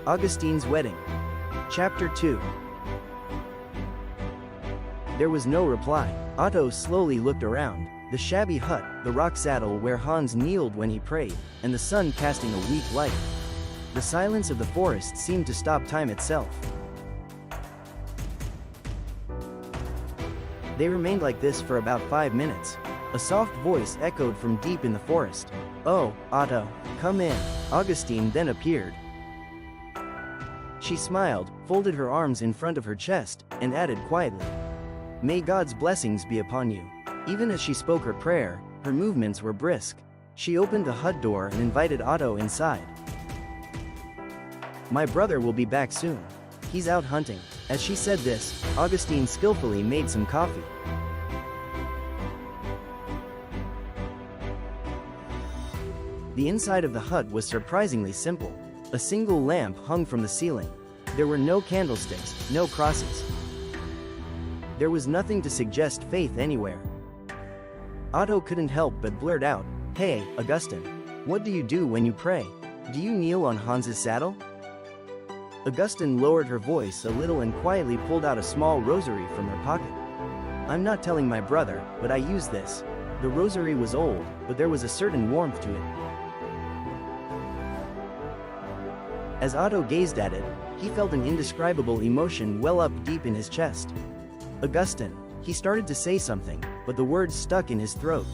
Augustine's Wedding. Chapter 2. There was no reply. Otto slowly looked around. The shabby hut, the rock saddle where Hans kneeled when he prayed, and the sun casting a weak light. The silence of the forest seemed to stop time itself. They remained like this for about 5 minutes. A soft voice echoed from deep in the forest. "Oh, Otto, come in." Augustine then appeared. She smiled, folded her arms in front of her chest, and added quietly, "May God's blessings be upon you." Even as she spoke her prayer, her movements were brisk. She opened the hut door and invited Otto inside. "My brother will be back soon. He's out hunting." As she said this, Augustine skillfully made some coffee. The inside of the hut was surprisingly simple. A single lamp hung from the ceiling. There were no candlesticks, no crosses. There was nothing to suggest faith anywhere. Otto couldn't help but blurt out, "Hey, Augustine, what do you do when you pray? Do you kneel on Hans's saddle?" Augustine lowered her voice a little and quietly pulled out a small rosary from her pocket. "I'm not telling my brother, but I use this." The rosary was old, but there was a certain warmth to it. As Otto gazed at it, he felt an indescribable emotion well up deep in his chest. "Augustine," he started to say something, but the words stuck in his throat.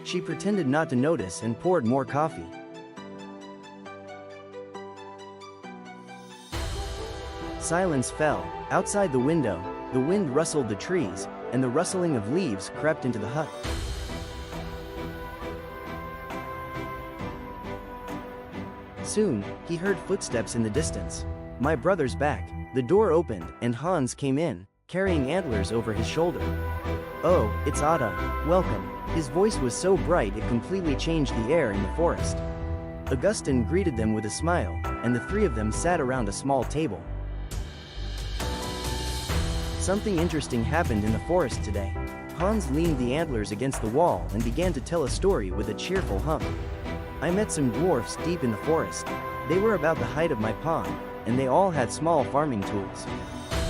She pretended not to notice and poured more coffee. Silence fell. Outside the window, the wind rustled the trees, and the rustling of leaves crept into the hut. Soon, he heard footsteps in the distance. "My brother's back." The door opened, and Hans came in, carrying antlers over his shoulder. "Oh, it's Otto. Welcome." His voice was so bright it completely changed the air in the forest. Augustine greeted them with a smile, and the three of them sat around a small table. Something interesting happened in the forest today. Hans leaned the antlers against the wall and began to tell a story with a cheerful hum. "I met some dwarfs deep in the forest. They were about the height of my palm, and they all had small farming tools.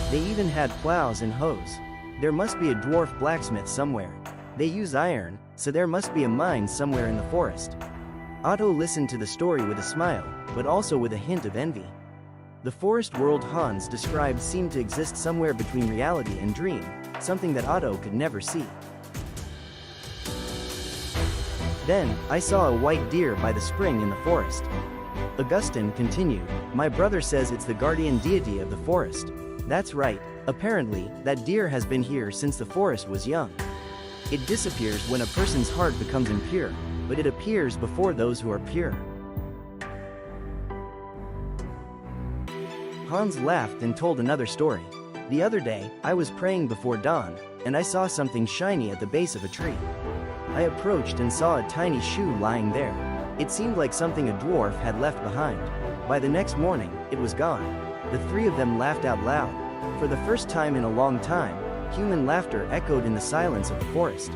They even had plows and hoes. There must be a dwarf blacksmith somewhere. They use iron, so there must be a mine somewhere in the forest." Otto listened to the story with a smile, but also with a hint of envy. The forest world Hans described seemed to exist somewhere between reality and dream, something that Otto could never see. "Then, I saw a white deer by the spring in the forest." Augustine continued, "My brother says it's the guardian deity of the forest." "That's right. Apparently, that deer has been here since the forest was young. It disappears when a person's heart becomes impure, but it appears before those who are pure." Hans laughed and told another story. "The other day, I was praying before dawn, and I saw something shiny at the base of a tree. I approached and saw a tiny shoe lying there. It seemed like something a dwarf had left behind. By the next morning, it was gone." The three of them laughed out loud. For the first time in a long time, human laughter echoed in the silence of the forest.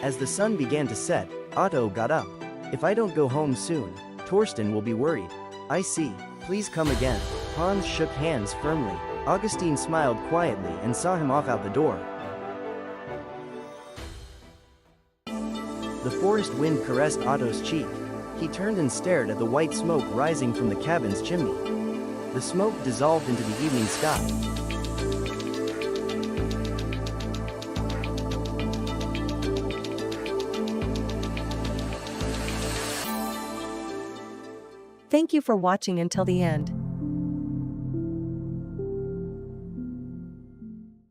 As the sun began to set, Otto got up. "If I don't go home soon, Torsten will be worried." "I see. Please come again." Hans shook hands firmly. Augustine smiled quietly and saw him off out the door. The forest wind caressed Otto's cheek. He turned and stared at the white smoke rising from the cabin's chimney. The smoke dissolved into the evening sky. Thank you for watching until the end.